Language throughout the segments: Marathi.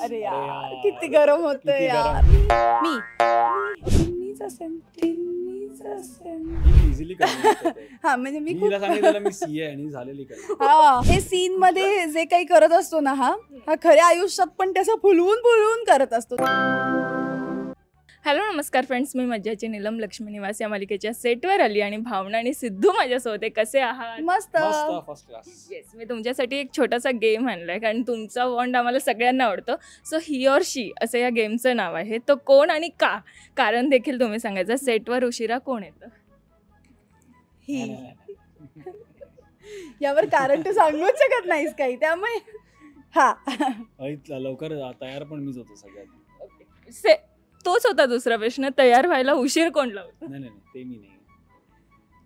अरे यार किती गरम होतंय यार. मीच असेल. इझिली कळलं. हा म्हणजे मी मी सांगितलं मी सीए आणि झालेली कळलं. हा हे सीन मध्ये जे काही करत असतो ना हा खऱ्या आयुष्यात पण त्याचं फुलवून करत असतो. हॅलो नमस्कार फ्रेंड्स, मी मज्जाची नीलम लक्ष्मी निवास या मालिकेच्या सेटवर आली आणि भावना आणि सिद्धू माझ्यासोबत आहे. कसे आहात? मस्त. First class. येस, मी तुमच्यासाठी एक छोटासा गेम आणलाय कारण तुमचा वॉन्ड आम्हाला सगळ्यांना आवडतो. सो ही ऑर शी असं या गेमचं नाव आहे. तो कोण आणि का, कारण देखील तुम्ही सांगायचं. सेटवर उशिरा कोण येतं? ही यावर कारण तू सांगूच शकत नाहीस काही, त्यामुळे हा लवकर तयार पण मीच होतो सगळ्यात. ओके, तोच होता दुसरा प्रश्न. तयार व्हायला उशीर कोण लावतो? नाही ते मी नाही.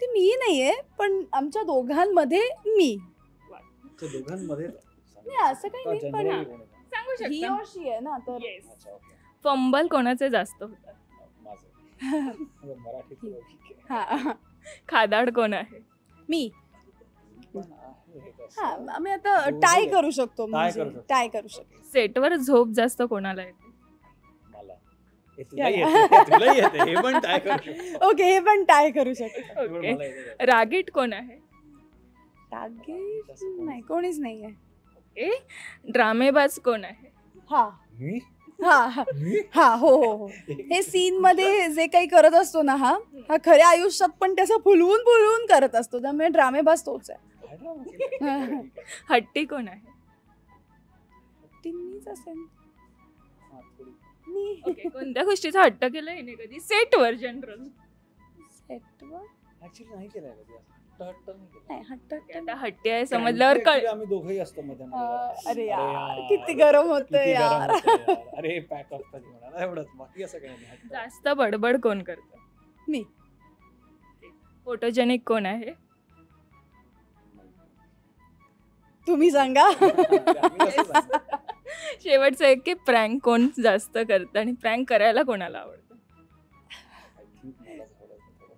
ते मी नाहीये, पण आमच्या दोघांमध्ये मी. दोघांमध्ये नाही असं काही नाही, पण सांगू ही शकता. और शी आहे ना, तर फंबल कोणाचे जास्त होतात? हा खादाड कोण आहे? मी. हा आम्ही आता टाय करू शकतो. टाय करू शकतो. सेटवर झोप जास्त कोणाला येते? ओके, हे पण टाय करू शकतो. ओके, रागीट कोण आहे? नाही, कोणीच नाहीये. ओके, ड्रामेबाज कोण आहे? हा हो हे सीन मध्ये जे काही करत असतो ना हा खऱ्या आयुष्यात पण त्याचं फुलवून करत असतो, त्यामुळे ड्रामेबाज तोच आहे. हट्टी कोण आहे? मीच असेल. ओके, कोणत्या गोष्टीचा हट्ट केला हिने कधी सेटवर? जनरल ऍक्च्युअली नाही केलाय कधी. आता हट्टी आहे समजल्यावर कळ. आम्ही दोघंही असतो मध्ये. अरे यार किती गरम होतंय यार. अरे पॅक असतात म्हणाला एवढंच, बाकी असं काही नाही. जास्त बडबड कोण करतं? मी. फोटोजेनिक कोण आहे? तुम्ही सांगा. शेवटचं एक की प्रँक कोण जास्त करतं आणि प्रँक करायला कोणाला आवडतं?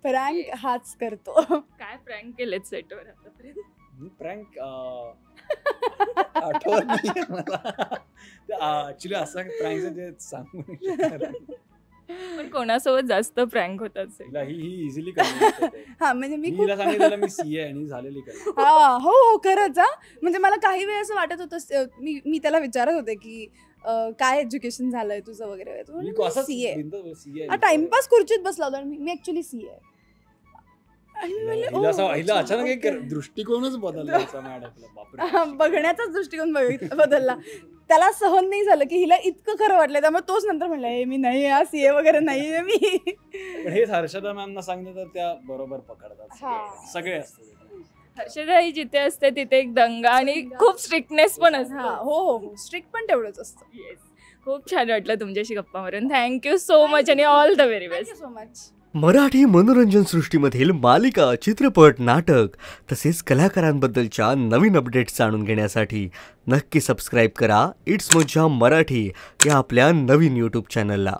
प्रँक हाच करतो. काय प्रँक केलेत सेटवर आतापर्यंत? मी प्रँक आठवत नाही मला ऍक्च्युली. असं प्रँकचं जे सांगू पण कोणासोबत जास्त प्रँक होतात? ही इझिली कळलं. हा म्हणजे मी सांगितलं मी सीए आणि झालेली कळलं. हो खरंच. म्हणजे मला काही वेळ असं वाटत होतं, मी त्याला विचारत होते की काय एज्युकेशन झालंय तुझं वगैरे. सीए. टाइमपास खुर्चीत बसला होता. मी ऍक्च्युली सीए. अचानक एक दृष्टिकोनच बदलला. बघण्याचाच दृष्टिकोन बदलला. त्याला सहन नाही झालं की हिला इतकं खरं वाटलं, त्यामुळे तोच नंतर म्हणला मी नाही, सीए वगैरे नाहीये मी. पण हे हर्षदा मॅमना सांगितलं तर त्या बरोबर पकडतात. सगळे असतात. हर्षदा ही जिथे असते तिथे एक दंगा आणि खूप स्ट्रिक्टनेस पण असतो. हो स्ट्रिक्ट पण तेवढंच असतं. येस, खूप छान वाटलं तुमच्याशी गप्पा मारून. थँक्यू सो मच आणि all the very best. So much. Marathi मनोरंजन सृष्टीमधील मालिका, चित्रपट, नाटक तसेच कलाकारांबद्दलच्या नवीन अपडेट्स जाणून घेण्यासाठी नक्की सबस्क्राईब करा इट्स मज्जा मराठी या आपल्या नवीन यूट्यूब चॅनलला.